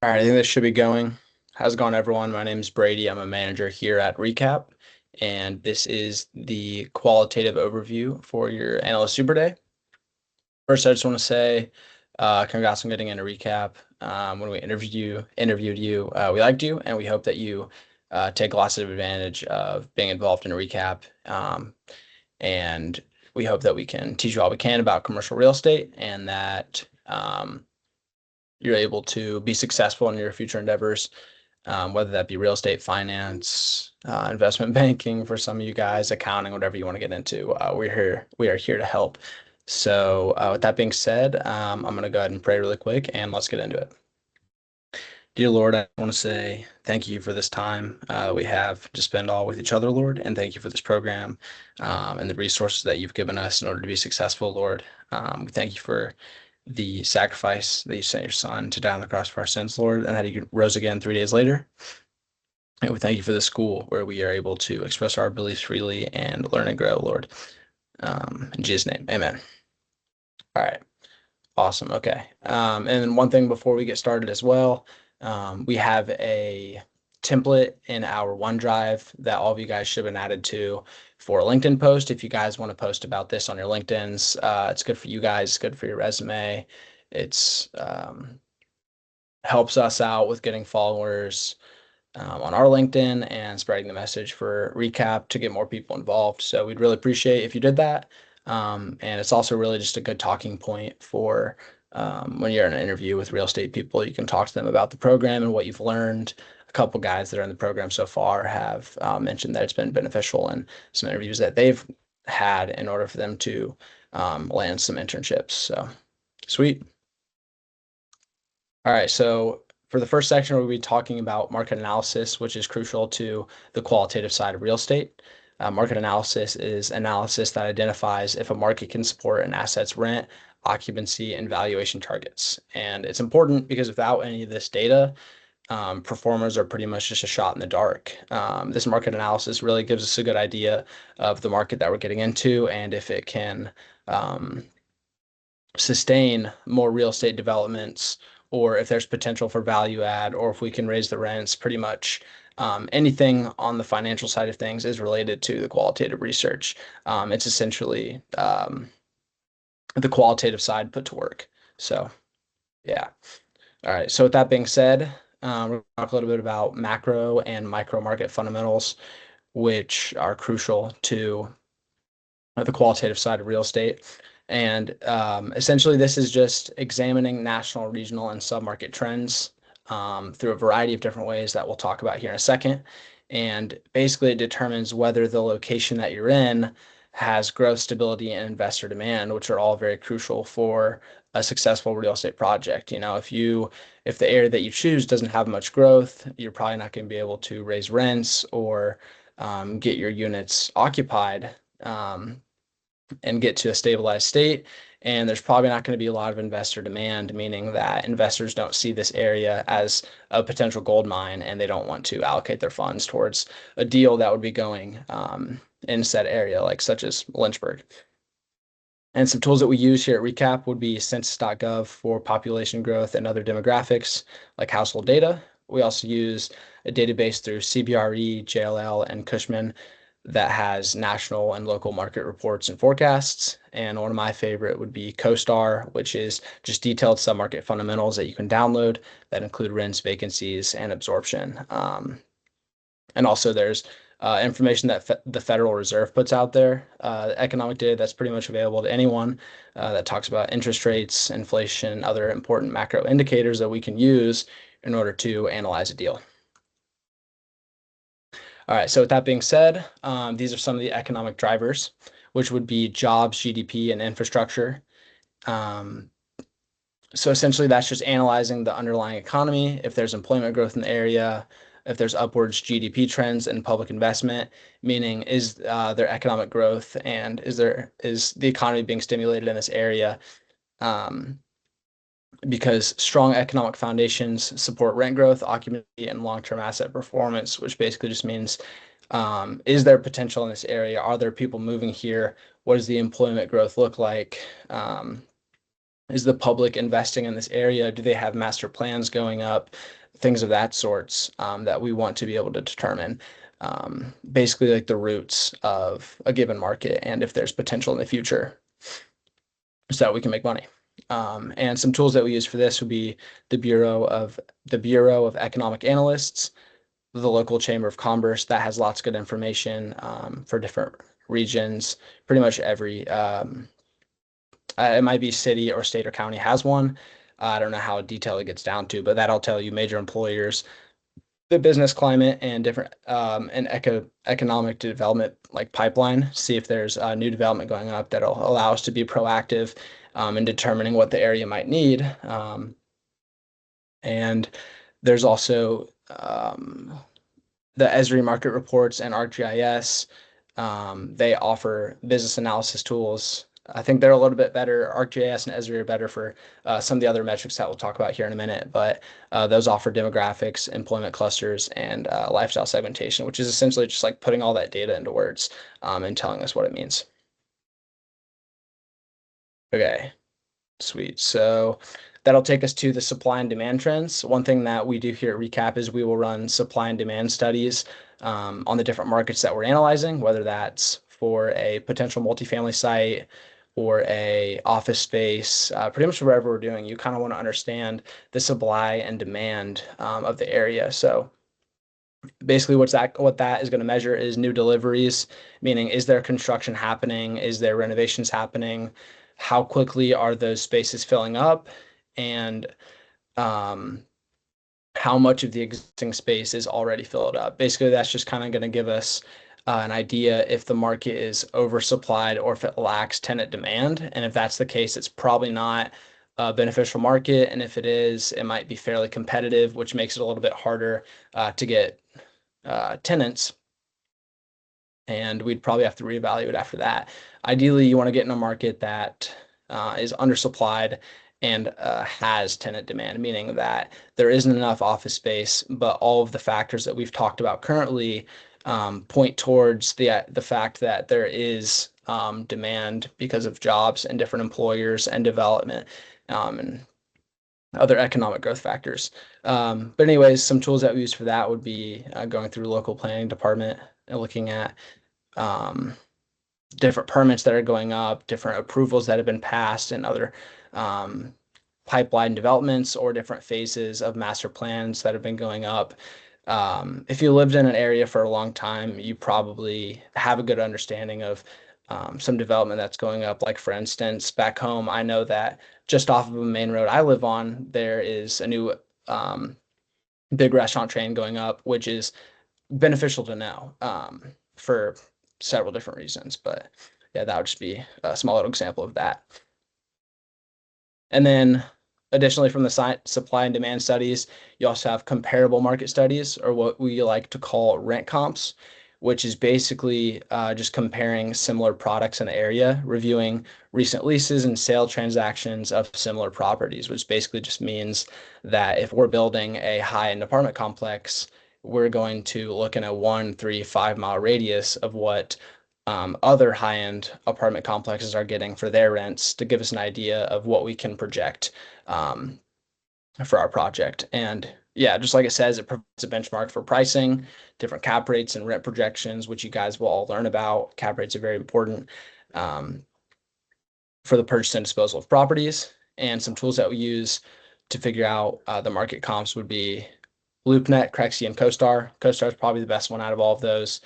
All right, I think this should be going. How's it going, everyone? My name is Brady. I'm a manager here at Recap, and this is the qualitative overview for your Analyst Super Day. First, I just want to say congrats on getting into Recap. When we interviewed you, we liked you, and we hope that you take lots of advantage of being involved in Recap. And we hope that we can teach you all we can about commercial real estate and that you're able to be successful in your future endeavors, whether that be real estate finance, investment banking for some of you guys, accounting, whatever you want to get into. We're here. We are here to help. So, with that being said, I'm going to go ahead and pray really quick, and let's get into it. Dear Lord, I want to say thank you for this time we have to spend all with each other, Lord, and thank you for this program and the resources that you've given us in order to be successful, Lord. We thank you for the sacrifice that you sent your son to die on the cross for our sins, Lord, and that he rose again 3 days later. And we thank you for the school where we are able to express our beliefs freely and learn and grow, Lord. In Jesus' name, amen. All right. Awesome. Okay. And then one thing before we get started as well, we have a template in our OneDrive that all of you guys should have been added to for a LinkedIn post. If you guys want to post about this on your LinkedIn's, it's good for you guys, it's good for your resume. It's helps us out with getting followers on our LinkedIn and spreading the message for Recap to get more people involved. So we'd really appreciate if you did that. And it's also really just a good talking point for when you're in an interview with real estate people. You can talk to them about the program and what you've learned. A couple guys that are in the program so far have mentioned that it's been beneficial in some interviews that they've had in order for them to land some internships. So sweet. All right, so for the first section, we'll be talking about market analysis, which is crucial to the qualitative side of real estate. Market analysis is analysis that identifies if a market can support an asset's rent, occupancy, and valuation targets. And it's important because without any of this data, performers are pretty much just a shot in the dark. This market analysis really gives us a good idea of the market that we're getting into and if it can sustain more real estate developments or if there's potential for value add or if we can raise the rents. Pretty much anything on the financial side of things is related to the qualitative research. It's essentially the qualitative side put to work. So yeah. All right, so with that being said, we're going to talk a little bit about macro and micro market fundamentals, which are crucial to the qualitative side of real estate. And essentially, this is just examining national, regional, and submarket trends through a variety of different ways that we'll talk about here in a second. And basically, it determines whether the location that you're in has growth, stability, and investor demand, which are all very crucial for a successful real estate project. You know, if the area that you choose doesn't have much growth, you're probably not going to be able to raise rents or get your units occupied. And get to a stabilized state. And there's probably not going to be a lot of investor demand, meaning that investors don't see this area as a potential gold mine and they don't want to allocate their funds towards a deal that would be going in said area, like such as Lynchburg. And some tools that we use here at Recap would be census.gov for population growth and other demographics like household data. We also use a database through CBRE, JLL, and Cushman that has national and local market reports and forecasts. And one of my favorite would be CoStar, which is just detailed submarket fundamentals that you can download that include rents, vacancies, and absorption. And also there's information that the Federal Reserve puts out there, economic data that's pretty much available to anyone that talks about interest rates, inflation, other important macro indicators that we can use in order to analyze a deal. All right, so with that being said, these are some of the economic drivers, which would be jobs, GDP, and infrastructure. Um, so essentially, that's just analyzing the underlying economy, if there's employment growth in the area, if there's upwards GDP trends and public investment, meaning is there economic growth and is the economy being stimulated in this area? Um, because strong economic foundations support rent growth, occupancy, and long-term asset performance, which basically just means is there potential in this area? Are there people moving here? What does the employment growth look like? Is the public investing in this area? Do they have master plans going up? Things of that sorts that we want to be able to determine. Basically, like the roots of a given market and if there's potential in the future so that we can make money. And some tools that we use for this would be the Bureau of Economic Analysts, the local Chamber of Commerce that has lots of good information for different regions. Pretty much every it might be city or state or county has one. I don't know how detailed it gets down to, but that'll tell you major employers, the business climate, and different and economic development like pipeline. See if there's new development going up that'll allow us to be proactive in determining what the area might need. And there's also the Esri market reports and ArcGIS. They offer business analysis tools. I think they're a little bit better. ArcGIS and Esri are better for some of the other metrics that we'll talk about here in a minute, but those offer demographics, employment clusters, and lifestyle segmentation, which is essentially just like putting all that data into words and telling us what it means. Okay, sweet. So that'll take us to the supply and demand trends. One thing that we do here at Recap is we will run supply and demand studies on the different markets that we're analyzing, whether that's for a potential multifamily site or a office space, pretty much wherever we're doing. You kind of want to understand the supply and demand of the area. So basically what that is going to measure is new deliveries, meaning is there construction happening? Is there renovations happening? How quickly are those spaces filling up? And um, how much of the existing space is already filled up. Basically, that's just kind of going to give us an idea if the market is oversupplied or if it lacks tenant demand. And if that's the case, it's probably not a beneficial market. And if it is, it might be fairly competitive, which makes it a little bit harder to get tenants, and we'd probably have to reevaluate after that. Ideally, you want to get in a market that is undersupplied and has tenant demand, meaning that there isn't enough office space, but all of the factors that we've talked about currently point towards the fact that there is demand because of jobs and different employers and development and other economic growth factors. But anyways, some tools that we use for that would be going through local planning department and looking at um, different permits that are going up, different approvals that have been passed, and other um, pipeline developments or different phases of master plans that have been going up. If you lived in an area for a long time, you probably have a good understanding of some development that's going up. Like for instance, back home, I know that just off of a main road I live on, there is a new big restaurant chain going up, which is beneficial to know for several different reasons. But yeah, that would just be a small little example of that. And then additionally, from the supply and demand studies, you also have comparable market studies, or what we like to call rent comps, which is basically just comparing similar products in the area, reviewing recent leases and sale transactions of similar properties, which basically just means that if we're building a high-end apartment complex, we're going to look in a 1, 3, 5 mile radius of what other high-end apartment complexes are getting for their rents to give us an idea of what we can project um, for our project. And yeah, just like it says, it provides a benchmark for pricing, different cap rates and rent projections, which you guys will all learn about. Cap rates are very important um, for the purchase and disposal of properties. And some tools that we use to figure out the market comps would be LoopNet, Crexi, and CoStar. CoStar is probably the best one out of all of those.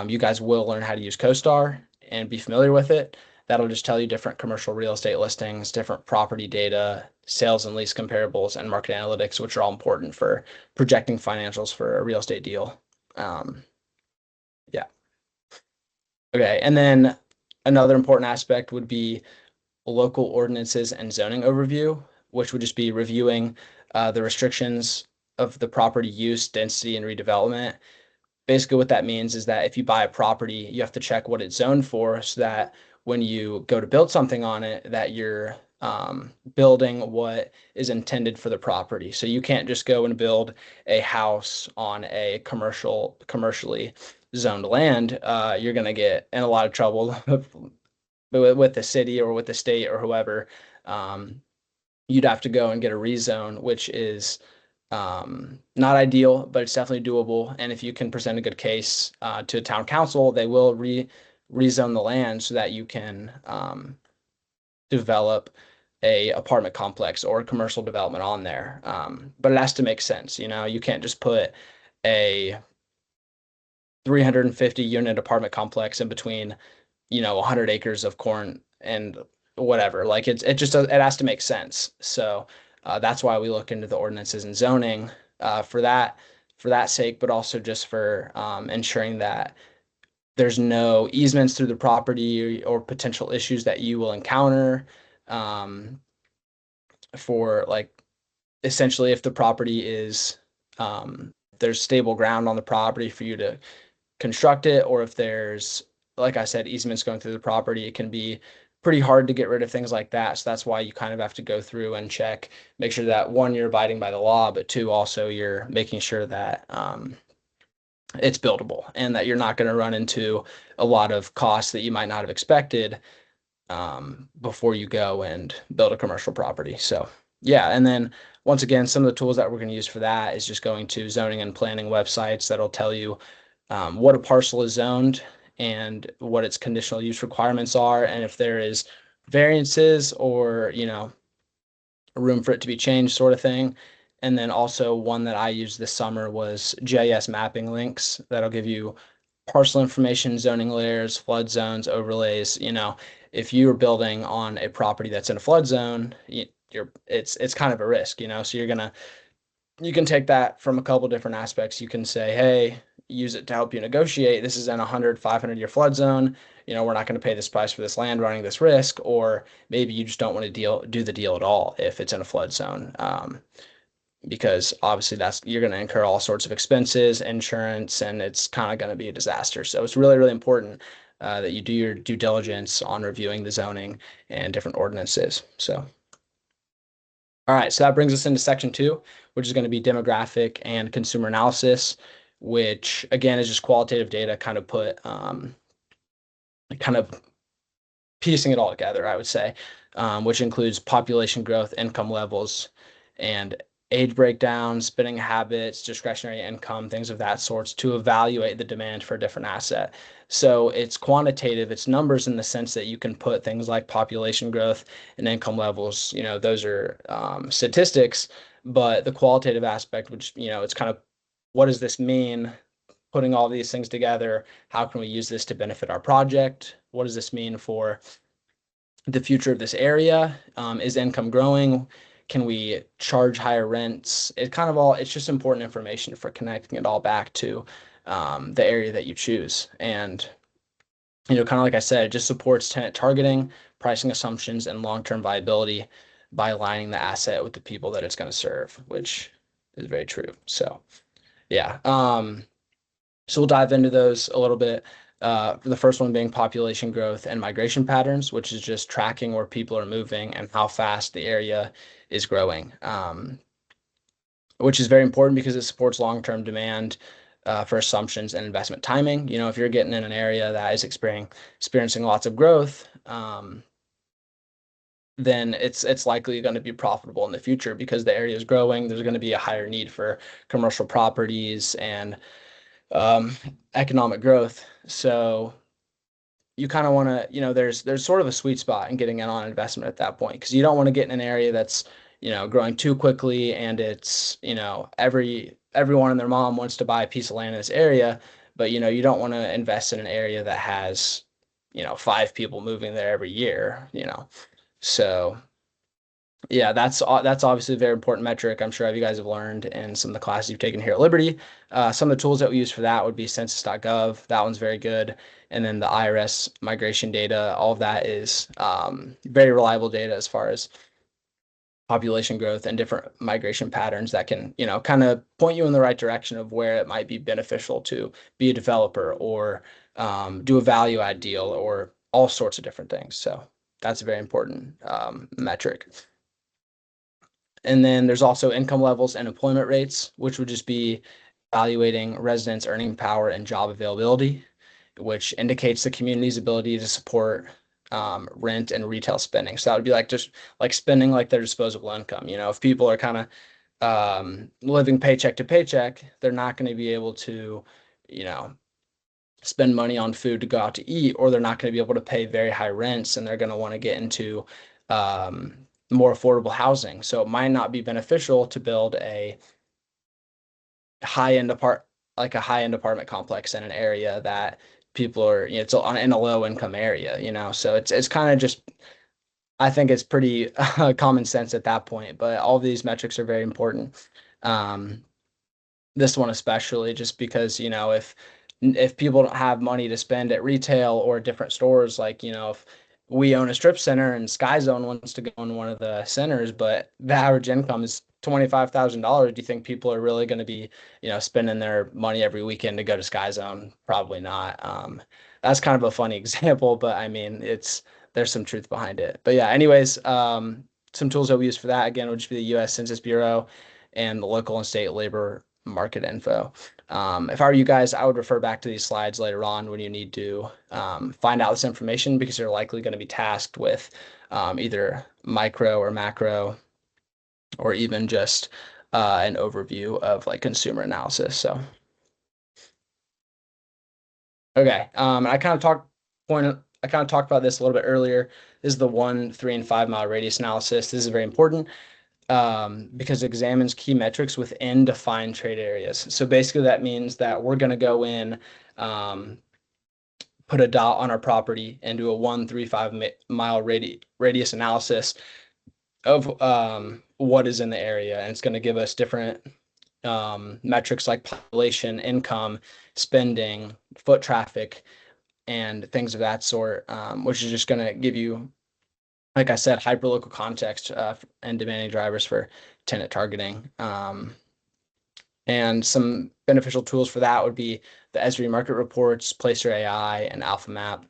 You guys will learn how to use CoStar and be familiar with it. That'll just tell you different commercial real estate listings, different property data, sales and lease comparables, and market analytics, which are all important for projecting financials for a real estate deal. Yeah. Okay. And then another important aspect would be local ordinances and zoning overview, which would just be reviewing the restrictions of the property use, density, and redevelopment. Basically, what that means is that if you buy a property, you have to check what it's zoned for so that when you go to build something on it, that you're building what is intended for the property. So you can't just go and build a house on a commercially zoned land. You're going to get in a lot of trouble with the city or with the state or whoever. you'd have to go and get a rezone, which is not ideal, but it's definitely doable. And if you can present a good case to town council, they will rezone the land so that you can develop a apartment complex or a commercial development on there. But it has to make sense. You can't just put a 350 unit apartment complex in between 100 acres of corn and whatever. Like it has to make sense. So that's why we look into the ordinances and zoning for that sake, but also just for ensuring that there's no easements through the property or potential issues that you will encounter um, for like essentially if the property is there's stable ground on the property for you to construct it, or if there's, like I said, easements going through the property, it can be pretty hard to get rid of things like that. So that's why you kind of have to go through and check, make sure that one, you're abiding by the law, but two, also you're making sure that it's buildable and that you're not going to run into a lot of costs that you might not have expected before you go and build a commercial property. So yeah, and then once again, some of the tools that we're going to use for that is just going to zoning and planning websites that'll tell you what a parcel is zoned and what its conditional use requirements are, and if there is variances or room for it to be changed, sort of thing. And then also one that I used this summer was GIS mapping links that'll give you parcel information, zoning layers, flood zones, overlays. If you're building on a property that's in a flood zone, it's kind of a risk. So you can take that from a couple different aspects. You can say, hey, use it to help you negotiate. This is in 100, 500-year flood zone. We're not going to pay this price for this land running this risk. Or maybe you just don't want to do the deal at all if it's in a flood zone. Because obviously you're going to incur all sorts of expenses, insurance, and it's kind of going to be a disaster. So it's really, really important that you do your due diligence on reviewing the zoning and different ordinances. So all right, so that brings us into section 2, which is going to be demographic and consumer analysis, which again is just qualitative data, kind of piecing it all together, I would say, which includes population growth, income levels, and age breakdown, spending habits, discretionary income, things of that sorts to evaluate the demand for a different asset. So it's quantitative, it's numbers in the sense that you can put things like population growth and income levels, those are statistics, but the qualitative aspect, which, it's kind of what does this mean? Putting all these things together, how can we use this to benefit our project? What does this mean for the future of this area? Is income growing? Can we charge higher rents? It's just important information for connecting it all back to the area that you choose. And, kind of like I said, it just supports tenant targeting, pricing assumptions, and long-term viability by aligning the asset with the people that it's going to serve, which is very true. So, yeah. So we'll dive into those a little bit. The first one being population growth and migration patterns, which is just tracking where people are moving and how fast the area is growing, which is very important because it supports long-term demand for assumptions and investment timing. If you're getting in an area that is experiencing lots of growth, then it's likely going to be profitable in the future because the area is growing. There's going to be a higher need for commercial properties and um, economic growth. So you kind of want to, there's sort of a sweet spot in getting in on investment at that point because you don't want to get in an area that's, growing too quickly and it's, everyone and their mom wants to buy a piece of land in this area, but you don't want to invest in an area that has, 5 people moving there every year. So yeah, that's obviously a very important metric. I'm sure you guys have learned in some of the classes you've taken here at Liberty. Some of the tools that we use for that would be census.gov. That one's very good. And then the IRS migration data, all of that is very reliable data as far as population growth and different migration patterns that can, kind of point you in the right direction of where it might be beneficial to be a developer or do a value add deal or all sorts of different things. So that's a very important metric. And then there's also income levels and employment rates, which would just be evaluating residents' earning power and job availability, which indicates the community's ability to support rent and retail spending. So that would be like just like spending like their disposable income. If people are kind of living paycheck to paycheck, they're not going to be able to, you know, spend money on food to go out to eat, or they're not going to be able to pay very high rents, and they're going to want to get into more affordable housing. So it might not be beneficial to build high end apart a high end apartment complex in an area that people are, it's in a low income area, So it's kind of just, I think it's pretty common sense at that point, but all these metrics are very important. Um, this one especially, just because, if people don't have money to spend at retail or different stores, like, if we own a strip center and Sky Zone wants to go in one of the centers, but the average income is $25,000, do you think people are really going to be, spending their money every weekend to go to Sky Zone? Probably not. That's kind of a funny example, but I mean, there's some truth behind it. But yeah, anyways, some tools that we use for that again would just be the U.S. Census Bureau and the local and state labor market info. If I were you guys, I would refer back to these slides later on when you need to find out this information, because you're likely going to be tasked with either micro or macro, or even just an overview of like consumer analysis. So, okay. I kind of talked about this a little bit earlier. This is the 1, 3, and 5 mile radius analysis. This is very important because it examines key metrics within defined trade areas. So basically, that means that we're going to go in, um, put a dot on our property, and do a 1, 3, 5 mile radius analysis of what is in the area. And it's going to give us different metrics like population, income, spending, foot traffic, and things of that sort, which is just going to give you, like I said, hyperlocal context and demanding drivers for tenant targeting. And some beneficial tools for that would be the Esri market reports, Placer AI, and Alpha Map.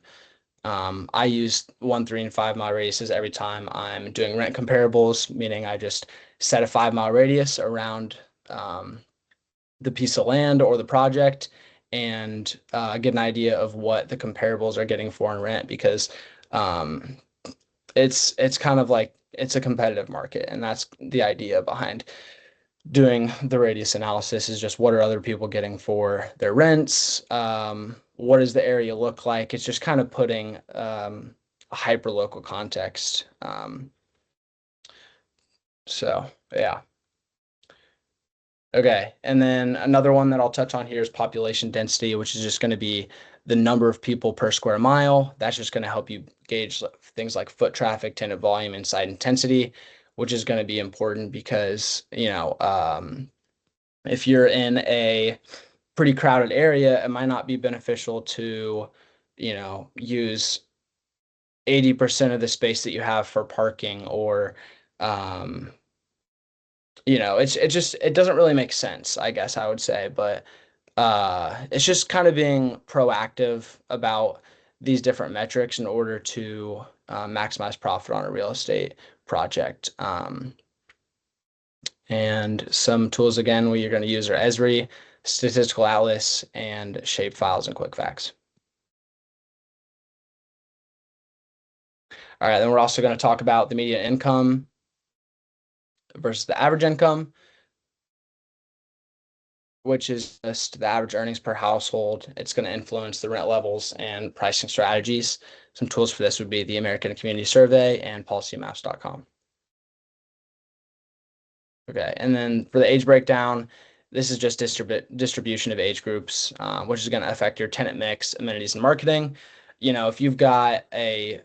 I use 1, 3, and 5 mile radiuses every time I'm doing rent comparables, meaning I just set a 5 mile radius around the piece of land or the project, and get an idea of what the comparables are getting for in rent, because um, it's kind of like it's a competitive market, and that's the idea behind doing the radius analysis, is just what are other people getting for their rents? What does the area look like? It's just kind of putting a hyper local context. So yeah. Okay. And then another one that I'll touch on here is population density, which is just going to be the number of people per square mile. That's just going to help you gauge things like foot traffic, tenant volume, and site intensity, which is going to be important because, if you're in a pretty crowded area, it might not be beneficial to, use 80% of the space that you have for parking, or, um, it doesn't really make sense, I guess I would say, but it's just kind of being proactive about these different metrics in order to maximize profit on a real estate project. And some tools, again, you're going to use are Esri, Statistical Atlas, and Shapefiles and QuickFacts. All right, then we're also going to talk about the median income versus the average income, which is just the average earnings per household. It's going to influence the rent levels and pricing strategies. Some tools for this would be the American Community Survey and policymaps.com. Okay, and then for the age breakdown, this is just distribution of age groups, which is going to affect your tenant mix, amenities, and marketing. If you've got a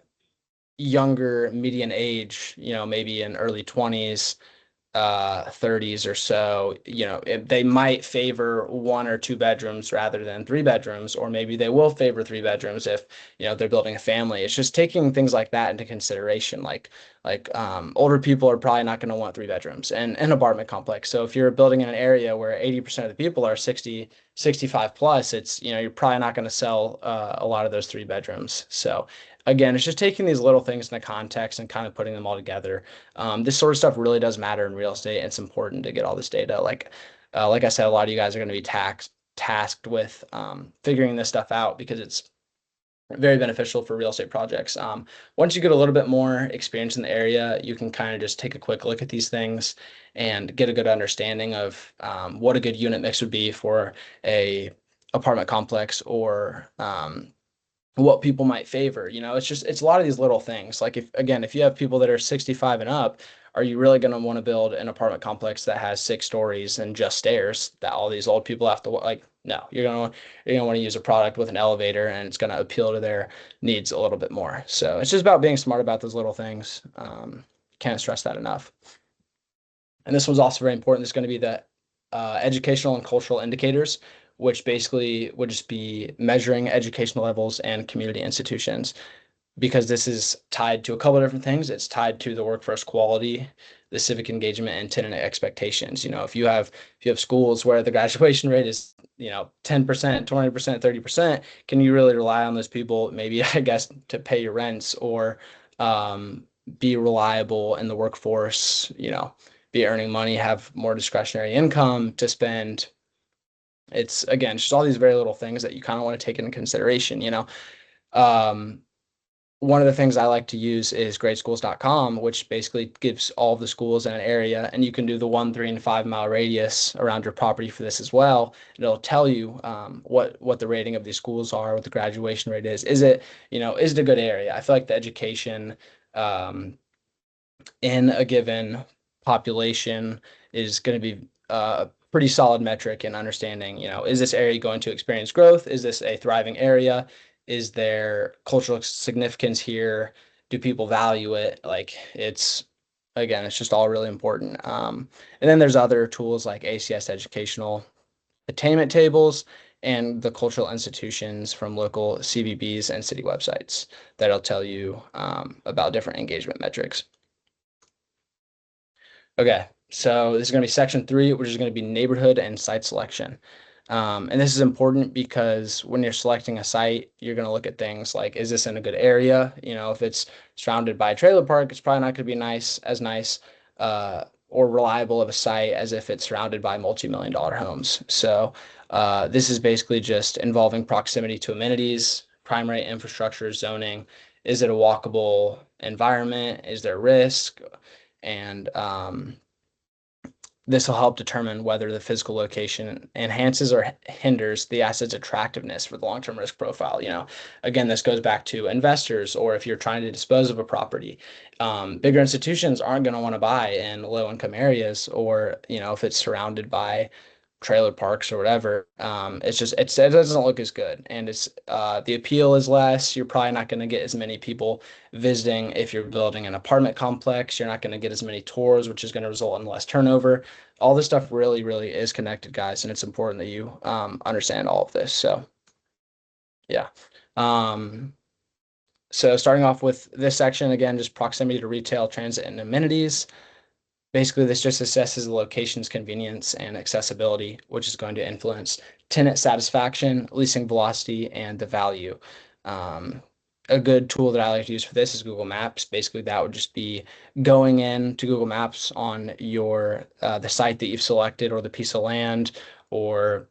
younger median age, maybe in early 20s, 30s or so, they might favor 1 or 2 bedrooms rather than 3 bedrooms, or maybe they will favor 3 bedrooms if, they're building a family. It's just taking things like that into consideration. Like older people are probably not going to want 3 bedrooms in an apartment complex. So if you're building in an area where 80% of the people are 60, 65 plus, it's, you're probably not going to sell a lot of those 3 bedrooms. So again, it's just taking these little things into context and kind of putting them all together. This sort of stuff really does matter in real estate. It's important to get all this data. Like I said, a lot of you guys are going to be tasked with figuring this stuff out, because very beneficial for real estate projects. Once you get a little bit more experience in the area, you can kind of just take a quick look at these things and get a good understanding of what a good unit mix would be for a apartment complex or what people might favor. It's a lot of these little things. Like if you have people that are 65 and up, are you really going to want to build an apartment complex that has 6 stories and just stairs that all these old people have to like? No, you're gonna want to use a product with an elevator, and it's going to appeal to their needs a little bit more. So it's just about being smart about those little things. Can't stress that enough. And this one's also very important. This is going to be the educational and cultural indicators, which basically would just be measuring educational levels and community institutions, because this is tied to a couple of different things. It's tied to the workforce quality, the civic engagement, and tenant expectations. If you have schools where the graduation rate is 10%, 20%, 30%, can you really rely on those people? Maybe I guess to pay your rents or be reliable in the workforce. Be earning money, have more discretionary income to spend. It's again just all these very little things that you kind of want to take into consideration. Um, One of the things I like to use is gradeschools.com, which basically gives all the schools in an area, and you can do the 1, 3, and 5 mile radius around your property for this as well. And it'll tell you what the rating of these schools are, what the graduation rate is. Is it a good area? I feel like the education um, in a given population is going to be a pretty solid metric in understanding, is this area going to experience growth? Is this a thriving area? Is there cultural significance here? Do people value it? Like it's just all really important. And then there's other tools like ACS educational attainment tables and the cultural institutions from local CVBs and city websites that'll tell you about different engagement metrics. Okay, so this is going to be section 3, which is going to be neighborhood and site selection. And this is important because when you're selecting a site, you're going to look at things like, is this in a good area? If it's surrounded by a trailer park, it's probably not going to be nice or reliable of a site as if it's surrounded by multi-million-dollar homes. So this is basically just involving proximity to amenities, primary infrastructure, zoning. Is it a walkable environment? Is there risk? And this will help determine whether the physical location enhances or hinders the asset's attractiveness for the long-term risk profile. Again, this goes back to investors, or if you're trying to dispose of a property. Bigger institutions aren't going to want to buy in low-income areas, or if it's surrounded by trailer parks or whatever. It doesn't look as good, and it's the appeal is less. You're probably not going to get as many people visiting. If you're building an apartment complex, you're not going to get as many tours, which is going to result in less turnover. All this stuff really, really is connected, guys, and it's important that you understand all of this. So, yeah. Um, so starting off with this section, again, just proximity to retail, transit, and amenities. Basically, this just assesses the location's convenience and accessibility, which is going to influence tenant satisfaction, leasing velocity, and the value. Um, a good tool that I like to use for this is Google Maps. Basically, that would just be going in to Google Maps on your the site that you've selected, or the piece of land, or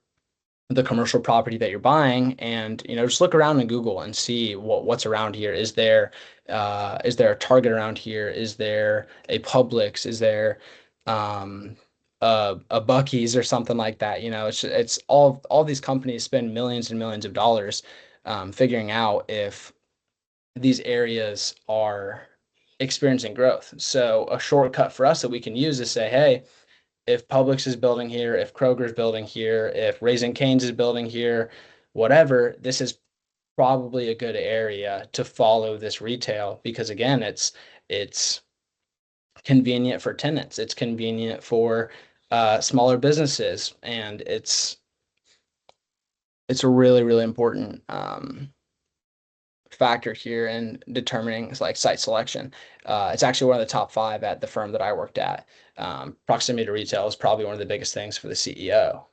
the commercial property that you're buying, and just look around in Google and see what's around here. Is there a Target around here? Is there a Publix? Is there um a Bucky's or something like that? It's all these companies spend millions and millions of dollars figuring out if these areas are experiencing growth. So a shortcut for us that we can use is say, hey, if Publix is building here, if Kroger's building here, if Raising Cane's is building here, whatever, this is probably a good area to follow this retail, because again, it's convenient for tenants, it's convenient for smaller businesses, and it's a really, really important factor here in determining like site selection. It's actually one of the top 5 at the firm that I worked at. Proximity to retail is probably one of the biggest things for the CEO.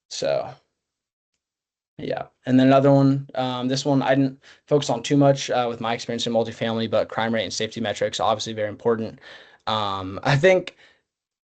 So yeah. And then another one, this one I didn't focus on too much with my experience in multifamily, but crime rate and safety metrics, obviously very important. I think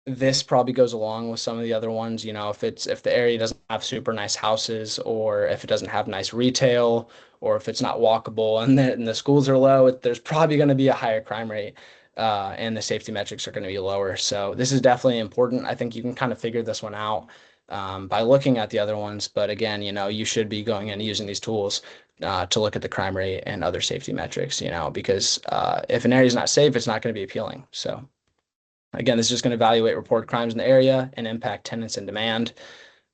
this probably goes along with some of the other ones. If the area doesn't have super nice houses, or if it doesn't have nice retail, or if it's not walkable, and the schools are low, there's probably going to be a higher crime rate, and the safety metrics are going to be lower. So this is definitely important. I think you can kind of figure this one out by looking at the other ones. But again, you should be going in and using these tools to look at the crime rate and other safety metrics. Because if an area is not safe, it's not going to be appealing. So. Again, this is just going to evaluate reported crimes in the area and impact tenants and demand.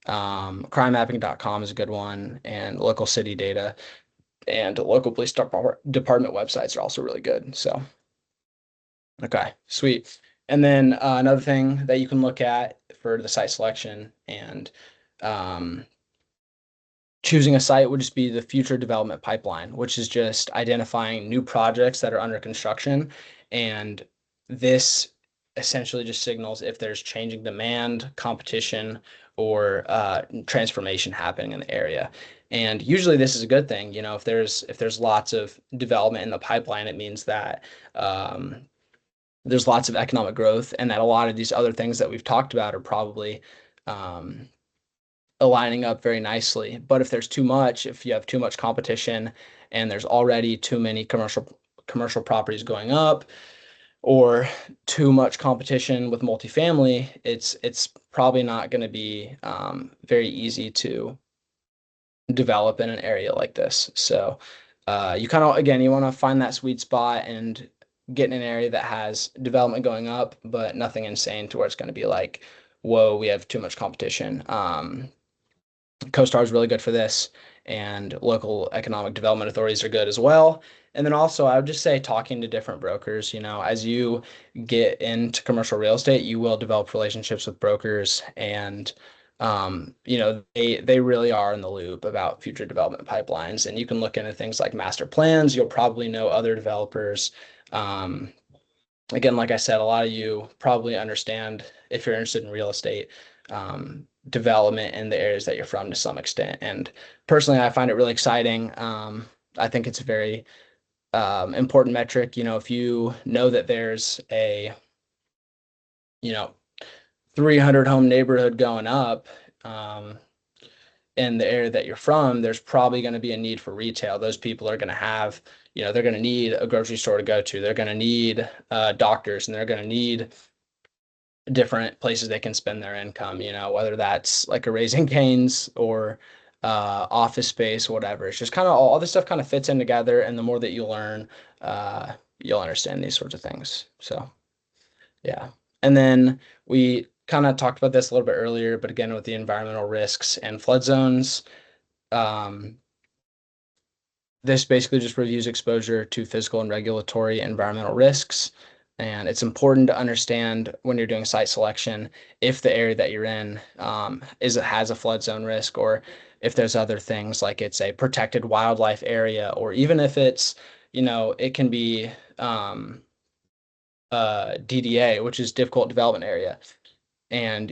Crimemapping.com is a good one, and local city data and local police department websites are also really good. So, okay, sweet. And then another thing that you can look at for the site selection and um, choosing a site would just be the future development pipeline, which is just identifying new projects that are under construction. And this essentially just signals if there's changing demand, competition, or transformation happening in the area. And usually this is a good thing. If there's lots of development in the pipeline, it means that there's lots of economic growth, and that a lot of these other things that we've talked about are probably um, aligning up very nicely. But if you have too much competition and there's already too many commercial properties going up, or too much competition with multifamily, it's probably not going to be very easy to develop in an area like this. So you kind of again you want to find that sweet spot and get in an area that has development going up, but nothing insane to where it's going to be like, whoa, we have too much competition. CoStar is really good for this, and local economic development authorities are good as well. And then also, I would just say talking to different brokers. As you get into commercial real estate, you will develop relationships with brokers, and they really are in the loop about future development pipelines. And you can look into things like master plans. You'll probably know other developers. Um, Again, like I said, a lot of you probably understand if you're interested in real estate development in the areas that you're from to some extent. And personally, I find it really exciting. I think it's a very important metric. If you know that there's a, you know, 300 home neighborhood going up, um, in the area that you're from, there's probably going to be a need for retail. Those people are going to have, they're going to need a grocery store to go to. They're going to need doctors, and they're going to need different places they can spend their income, whether that's like a Raising Cane's or office space, whatever. It's just kind of all this stuff kind of fits in together. And the more that you learn, you'll understand these sorts of things. So, yeah. And then we kind of talked about this a little bit earlier, but again, with the environmental risks and flood zones, um, this basically just reviews exposure to physical and regulatory environmental risks. And it's important to understand when you're doing site selection if the area that you're in has a flood zone risk, or if there's other things like it's a protected wildlife area, or even if it can be DDA, which is difficult development area. And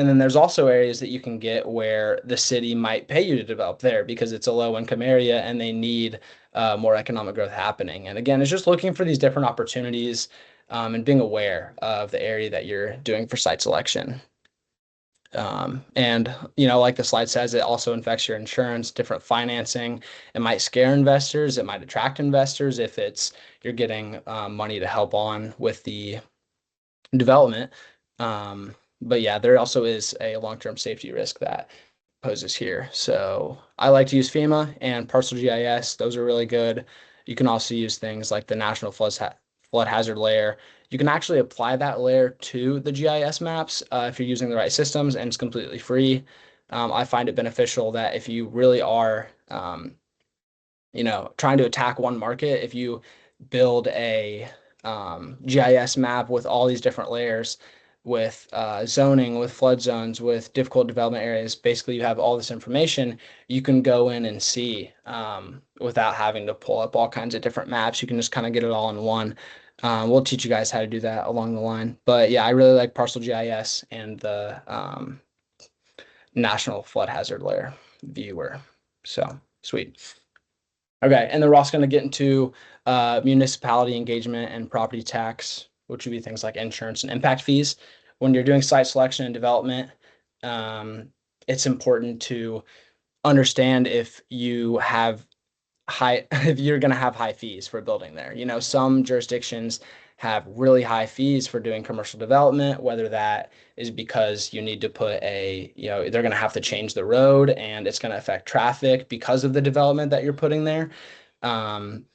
then there's also areas that you can get where the city might pay you to develop there because it's a low income area and they need more economic growth happening. And again, it's just looking for these different opportunities, and being aware of the area that you're doing for site selection. And like the slide says, it also affects your insurance, different financing. It might scare investors. It might attract investors if you're getting money to help on with the development. But yeah, there also is a long-term safety risk that poses here. So I like to use FEMA and Parcel GIS. Those are really good. You can also use things like the National Flood Hazard Layer. You can actually apply that layer to the GIS maps if you're using the right systems, and it's completely free. I find it beneficial that if you really are trying to attack one market, if you build a GIS map with all these different layers, with zoning, with flood zones, with difficult development areas, basically you have all this information you can go in and see without having to pull up all kinds of different maps. You can just kind of get it all in one. We'll teach you guys how to do that along the line. But yeah, I really like Parcel GIS and the National Flood Hazard Layer viewer. So sweet. Okay, and then we're also going to get into municipality engagement and property tax, which would be things like insurance and impact fees. when you're doing site selection and development, um, it's important to understand if you have high if you're going to have high fees for building there. Some jurisdictions have really high fees for doing commercial development, whether that is because you need to put they're going to have to change the road and it's going to affect traffic because of the development that you're putting there. Um,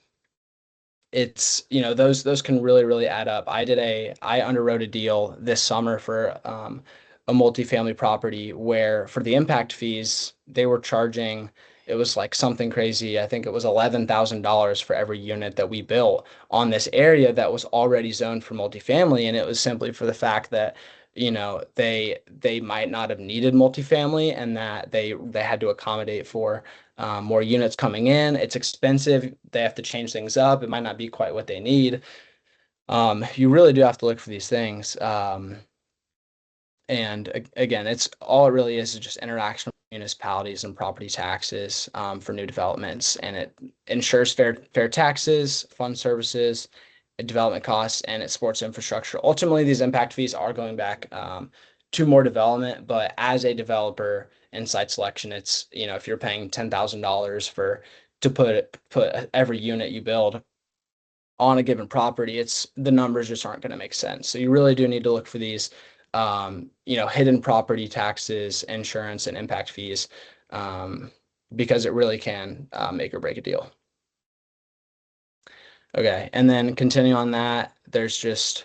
those can really add up. I underwrote a deal this summer for a multifamily property where for the impact fees they were charging, it was like something crazy. I think it was $11,000 for every unit that we built on this area that was already zoned for multifamily, and it was simply for the fact that they might not have needed multifamily and that they had to accommodate for more units coming in. It's expensive. They have to change things up. It might not be quite what they need. You really do have to look for these things. And again, it's all it really is just interaction with municipalities and property taxes for new developments, and it ensures fair taxes, fund services, development costs, and it supports infrastructure. Ultimately, these impact fees are going back to more development, but as a developer in site selection, it's if you're paying $10,000 for to put every unit you build on a given property, it's the numbers just aren't going to make sense. So you really do need to look for these, hidden property taxes, insurance, and impact fees, because it really can make or break a deal. Okay, and then continuing on that, there's just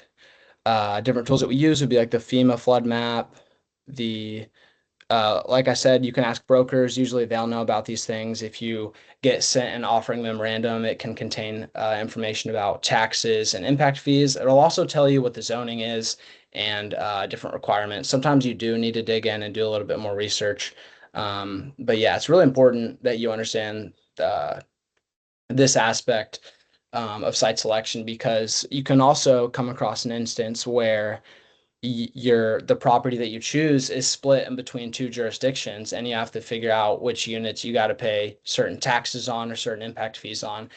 different tools that we use would be like the FEMA flood map, the like I said, you can ask brokers. Usually they'll know about these things. If you get sent an offering memorandum, it can contain information about taxes and impact fees. It'll also tell you what the zoning is and different requirements. Sometimes you do need to dig in and do a little bit more research. But yeah, it's really important that you understand this aspect of site selection, because you can also come across an instance where the property that you choose is split in between two jurisdictions, and you have to figure out which units you got to pay certain taxes on or certain impact fees on.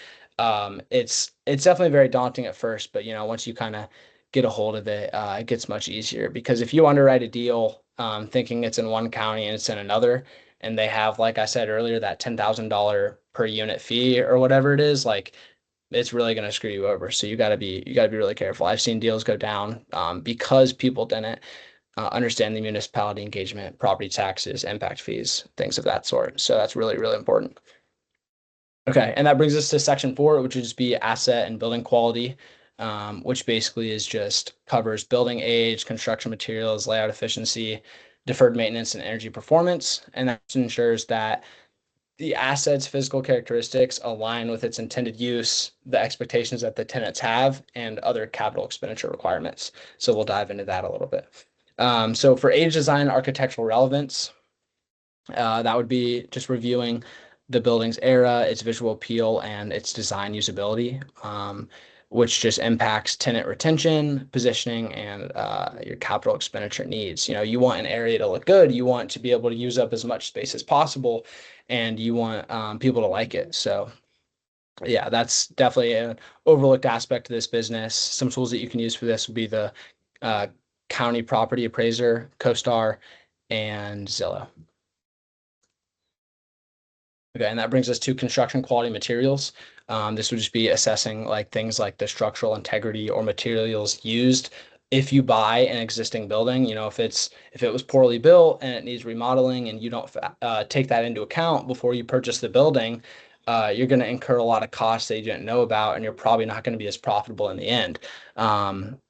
It's definitely very daunting at first, but once you kind of get a hold of it, it gets much easier, because if you underwrite a deal thinking it's in one county and it's in another, and they have, like I said earlier, that $10,000 per unit fee or whatever it is, like it's really going to screw you over. So you got to be really careful. I've seen deals go down because people didn't understand the municipality engagement, property taxes, impact fees, things of that sort. So that's really important. Okay, and that brings us to section 4, which would just be asset and building quality, which basically is just covers building age, construction materials, layout efficiency, deferred maintenance, and energy performance. And that ensures that the asset's physical characteristics align with its intended use, the expectations that the tenants have, and other capital expenditure requirements. So we'll dive into that a little bit. So for age, design, architectural relevance, that would be just reviewing the building's era, its visual appeal, and its design usability, which just impacts tenant retention, positioning, and your capital expenditure needs. You want an area to look good, you want to be able to use up as much space as possible, and you want people to like it. So yeah, that's definitely an overlooked aspect of this business. Some tools that you can use for this would be the uh, county property appraiser, CoStar, and Zillow. Okay, and that brings us to construction quality materials. This would just be assessing like things like the structural integrity or materials used if you buy an existing building. If it was poorly built and it needs remodeling and you don't take that into account before you purchase the building, you're going to incur a lot of costs that you didn't know about, and you're probably not going to be as profitable in the end. Um,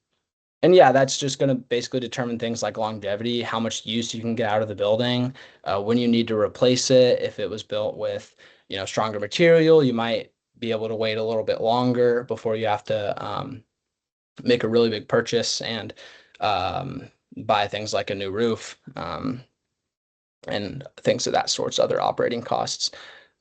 and yeah, that's just going to basically determine things like longevity, how much use you can get out of the building, when you need to replace it. If it was built with, stronger material, you might be able to wait a little bit longer before you have to make a really big purchase and buy things like a new roof, and things of that sorts, other operating costs.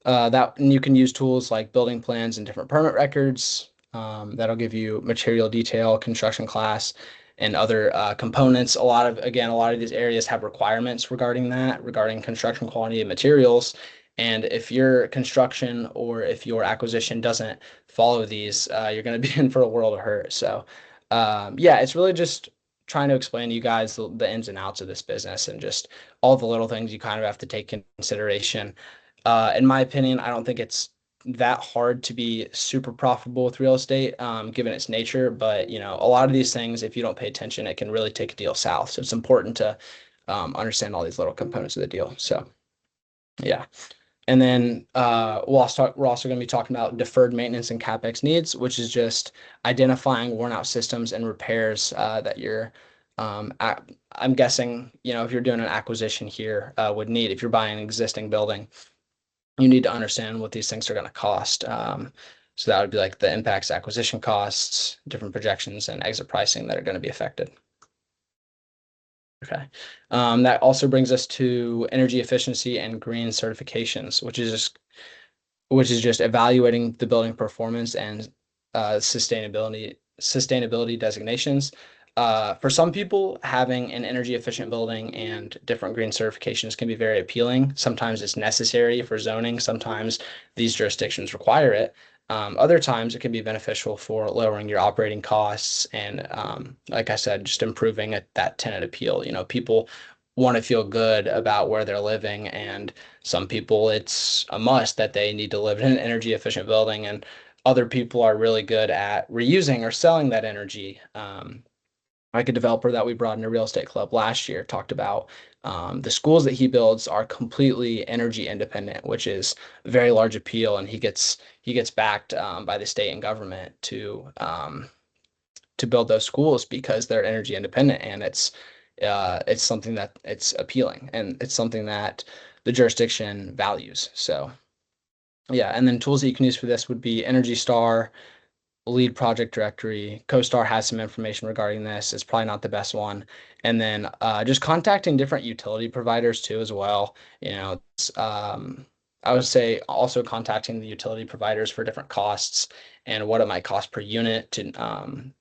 That and you can use tools like building plans and different permit records. That'll give you material detail, construction class, and other components. A lot of these areas have requirements regarding that, regarding construction quality and materials. And if your construction or if your acquisition doesn't follow these, you're going to be in for a world of hurt. So, yeah, it's really just trying to explain to you guys the ins and outs of this business and just all the little things you kind of have to take in consideration. In my opinion, I don't think it's that hard to be super profitable with real estate, given its nature. But a lot of these things, if you don't pay attention, it can really take a deal south. So it's important to understand all these little components of the deal. So yeah. And then we're also going to be talking about deferred maintenance and CapEx needs, which is just identifying worn out systems and repairs that you're, I'm guessing, if you're doing an acquisition here, would need. If you're buying an existing building, you need to understand what these things are going to cost. So that would be like the impacts, acquisition costs, different projections, and exit pricing that are going to be affected. Okay. That also brings us to energy efficiency and green certifications, which is just evaluating the building performance and sustainability designations. For some people, having an energy efficient building and different green certifications can be very appealing. Sometimes it's necessary for zoning. Sometimes these jurisdictions require it. Other times it can be beneficial for lowering your operating costs and, like I said, just improving that tenant appeal. People want to feel good about where they're living, and some people, it's a must that they need to live in an energy efficient building, and other people are really good at reusing or selling that energy. Like a developer that we brought in a real estate club last year talked about the schools that he builds are completely energy independent, which is a very large appeal, and he gets backed by the state and government to build those schools because they're energy independent, and it's something that it's appealing, and it's something that the jurisdiction values. So yeah, and then tools that you can use for this would be Energy Star, Lead Project Directory. CoStar has some information regarding this. It's probably not the best one. And then just contacting different utility providers too as well. I would say also contacting the utility providers for different costs and what it might cost per unit to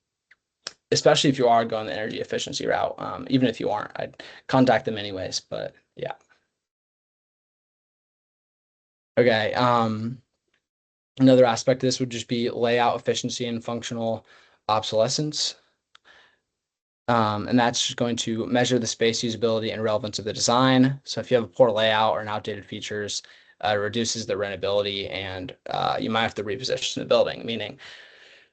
especially if you are going the energy efficiency route. Even if you aren't, I'd contact them anyways. But yeah. Okay. Another aspect of this would just be layout efficiency and functional obsolescence. And that's just going to measure the space usability and relevance of the design. So if you have a poor layout or an outdated features, it reduces the rentability, and you might have to reposition the building, meaning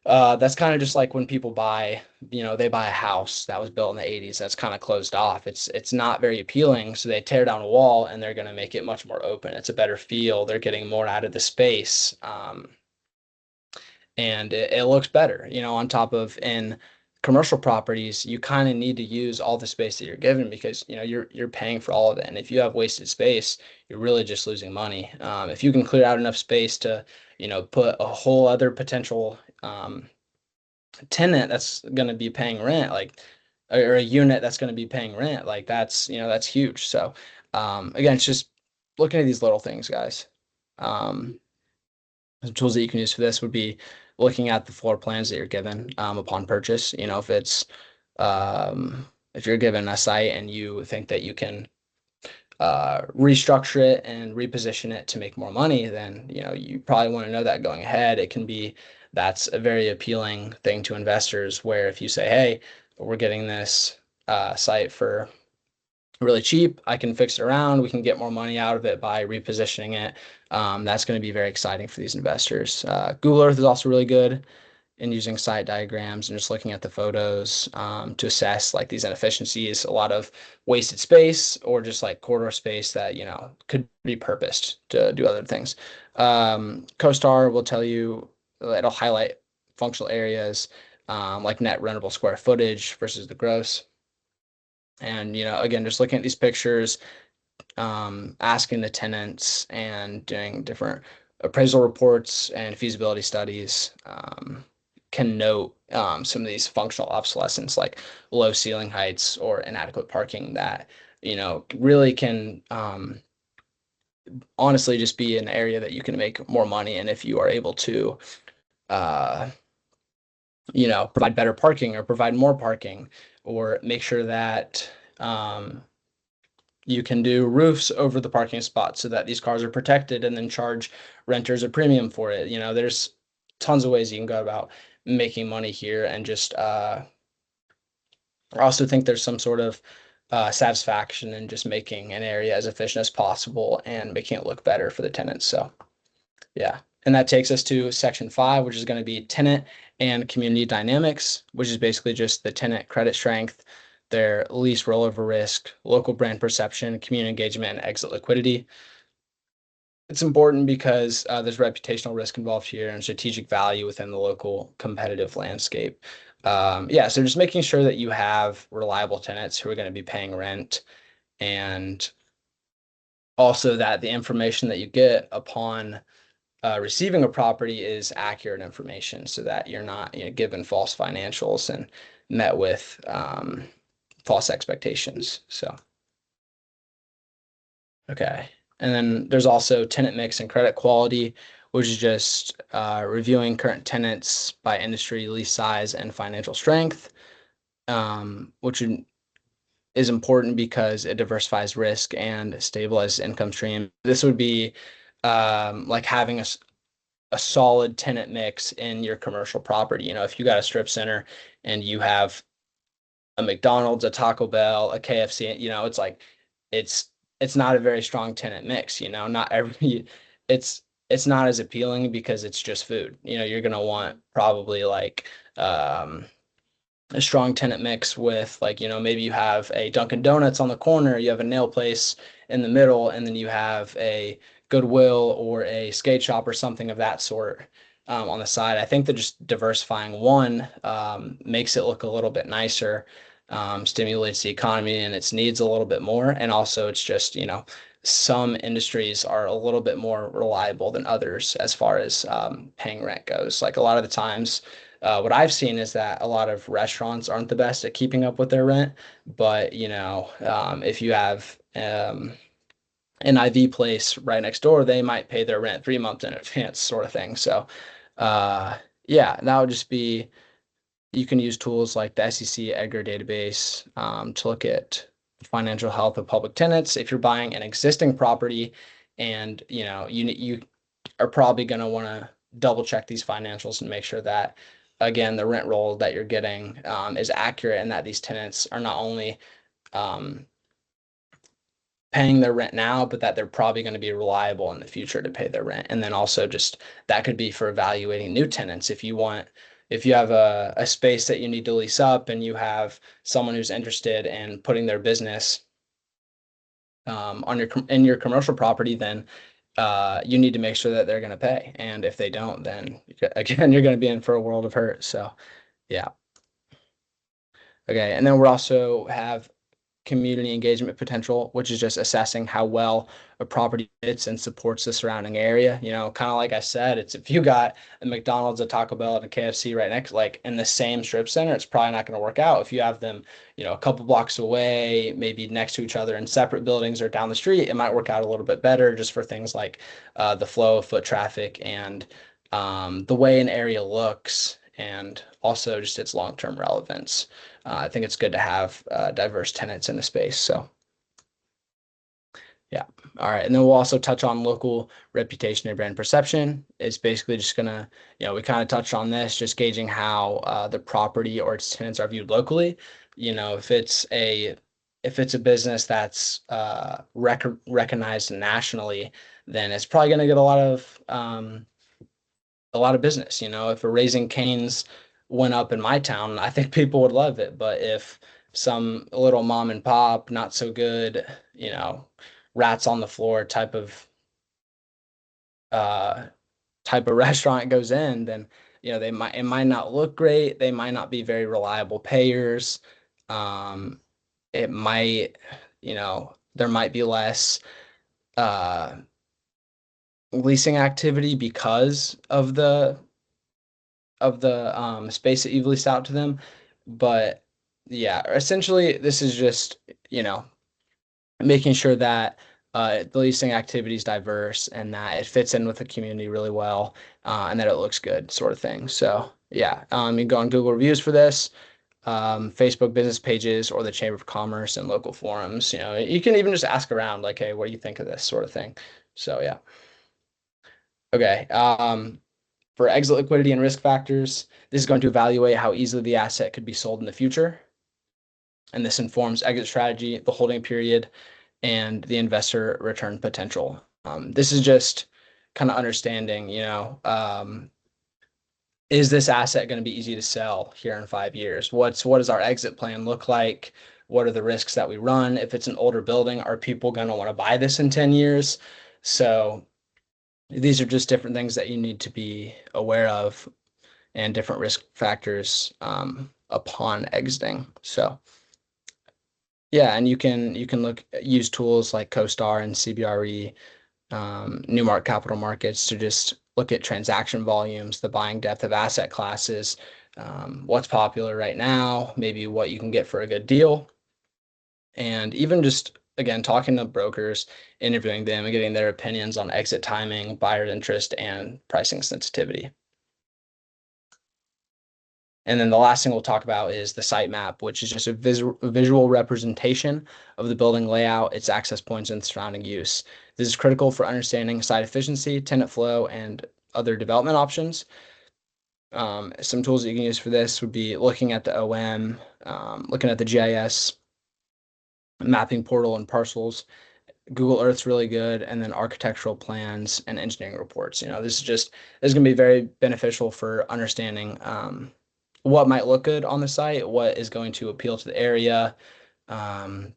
that's kind of just like when people they buy a house that was built in the 80s that's kind of closed off. It's not very appealing, so they tear down a wall and they're going to make it much more open. It's a better feel. They're getting more out of the space. And it looks better, on top of in commercial properties, you kind of need to use all the space that you're given because, you're paying for all of it. And if you have wasted space, you're really just losing money. If you can clear out enough space to, put a whole other potential tenant that's going to be paying rent, like, or a unit that's going to be paying rent, like that's huge. So, again, it's just looking at these little things, guys. The tools that you can use for this would be looking at the floor plans that you're given upon purchase. If you're given a site and you think that you can restructure it and reposition it to make more money, then you probably want to know that going ahead. It can be That's a very appealing thing to investors. Where if you say, "Hey, we're getting this site for really cheap. I can fix it around. We can get more money out of it by repositioning it." That's going to be very exciting for these investors. Google Earth is also really good in using site diagrams and just looking at the photos to assess like these inefficiencies, a lot of wasted space or just like corridor space that could be purposed to do other things. CoStar will tell you, it'll highlight functional areas like net rentable square footage versus the gross. And again, just looking at these pictures, asking the tenants and doing different appraisal reports and feasibility studies can note some of these functional obsolescence, like low ceiling heights or inadequate parking that really can honestly just be an area that you can make more money in if you are able to uh, provide better parking or provide more parking, or make sure that you can do roofs over the parking spots so that these cars are protected, and then charge renters a premium for it. There's tons of ways you can go about making money here, and just I also think there's some sort of satisfaction in just making an area as efficient as possible and making it look better for the tenants. So, yeah. And that takes us to section 5, which is going to be tenant and community dynamics, which is basically just the tenant credit strength, their lease rollover risk, local brand perception, community engagement, and exit liquidity. It's important because there's reputational risk involved here and strategic value within the local competitive landscape. Yeah, so just making sure that you have reliable tenants who are going to be paying rent, and also that the information that you get upon receiving a property is accurate information so that you're not, given false financials and met with false expectations. So, okay. And then there's also tenant mix and credit quality, which is just reviewing current tenants by industry, lease size, and financial strength, which is important because it diversifies risk and stabilizes income stream. This would be like having a solid tenant mix in your commercial property. If you got a strip center and you have a McDonald's, a Taco Bell, a KFC, it's like it's it's not a very strong tenant mix, not every it's not as appealing because it's just food. You're gonna want probably like a strong tenant mix with, like, maybe you have a Dunkin' Donuts on the corner, you have a nail place in the middle, and then you have a Goodwill or a skate shop or something of that sort on the side. I think that just diversifying one makes it look a little bit nicer, stimulates the economy and its needs a little bit more. And also it's just, some industries are a little bit more reliable than others as far as paying rent goes. Like a lot of the times, what I've seen is that a lot of restaurants aren't the best at keeping up with their rent, but if you have an IV place right next door, they might pay their rent 3 months in advance, sort of thing. So, uh, yeah, that would just be, you can use tools like the SEC Edgar database to look at financial health of public tenants. If you're buying an existing property, and you are probably going to want to double check these financials and make sure that, again, the rent roll that you're getting is accurate, and that these tenants are not only um, paying their rent now, but that they're probably going to be reliable in the future to pay their rent. And then also just that could be for evaluating new tenants. If you have a space that you need to lease up and you have someone who's interested in putting their business in your commercial property, then you need to make sure that they're going to pay. And if they don't, then again, you're going to be in for a world of hurt. So, yeah. Okay. And then we also have community engagement potential, which is just assessing how well a property fits and supports the surrounding area. Kind of like I said, it's if you got a McDonald's, a Taco Bell, and a KFC right next, like in the same strip center, it's probably not going to work out. If you have them, a couple blocks away, maybe next to each other in separate buildings or down the street, it might work out a little bit better just for things like the flow of foot traffic and the way an area looks, and also just its long-term relevance. I think it's good to have diverse tenants in the space. So, yeah. All right. And then we'll also touch on local reputation and brand perception. It's basically just gonna, we kind of touched on this, just gauging how the property or its tenants are viewed locally. If it's a business that's recognized nationally, then it's probably going to get a lot of business. If a Raising Cane's went up in my town, I think people would love it. But if some little mom and pop, not so good, rats on the floor uh type of restaurant goes in, then it might not look great. They might not be very reliable payers. Um, it might, there might be less uh leasing activity because of the space that you've leased out to them. But yeah, essentially, this is just, you know, making sure that the leasing activity is diverse and that it fits in with the community really well, and that it looks good, sort of thing. So yeah, you can go on Google reviews for this, Facebook business pages, or the Chamber of Commerce and local forums. You can even just ask around, like, hey, what do you think of this, sort of thing. So yeah. Okay. For exit liquidity and risk factors, this is going to evaluate how easily the asset could be sold in the future. And this informs exit strategy, the holding period, and the investor return potential. This is just kind of understanding, is this asset going to be easy to sell here in 5 years? What does our exit plan look like? What are the risks that we run? If it's an older building, are people going to want to buy this in 10 years? So these are just different things that you need to be aware of and different risk factors upon exiting. So yeah, and you can use tools like CoStar and CBRE, Newmark Capital Markets to just look at transaction volumes, the buying depth of asset classes, what's popular right now, maybe what you can get for a good deal, and even just again talking to brokers, interviewing them, and getting their opinions on exit timing, buyer interest, and pricing sensitivity. And then the last thing we'll talk about is the site map, which is just a visual representation of the building layout, its access points, and surrounding use. This is critical for understanding site efficiency, tenant flow, and other development options. Some tools that you can use for this would be looking at the OM, looking at the GIS mapping portal and parcels. Google Earth's really good, and then architectural plans and engineering reports. This is going to be very beneficial for understanding what might look good on the site, what is going to appeal to the area, um,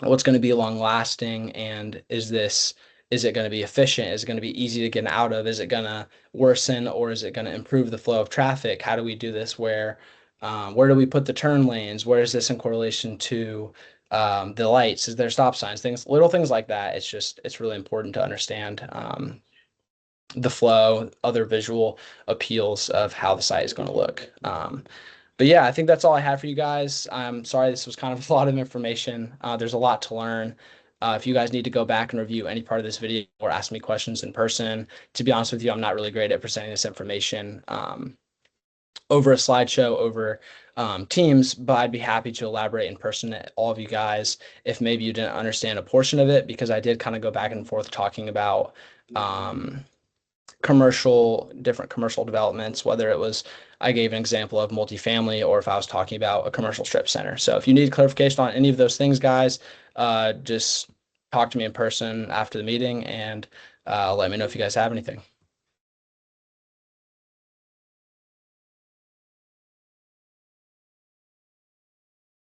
what's going to be long lasting, and is it going to be efficient? Is it going to be easy to get out of? Is it going to worsen, or is it going to improve the flow of traffic? How do we do this? Where do we put the turn lanes? Where is this in correlation to the lights? Is there stop signs? Little things like that. It's really important to understand the flow, other visual appeals of how the site is going to look. But yeah, I think that's all I have for you guys. I'm sorry this was kind of a lot of information. There's a lot to learn. If you guys need to go back and review any part of this video or ask me questions in person, to be honest with you, I'm not really great at presenting this information over a slideshow, over Teams, but I'd be happy to elaborate in person to all of you guys if maybe you didn't understand a portion of it, because I did kind of go back and forth talking about different commercial developments, whether it was I gave an example of multifamily or if I was talking about a commercial strip center. So if you need clarification on any of those things, guys, just talk to me in person after the meeting and let me know if you guys have anything.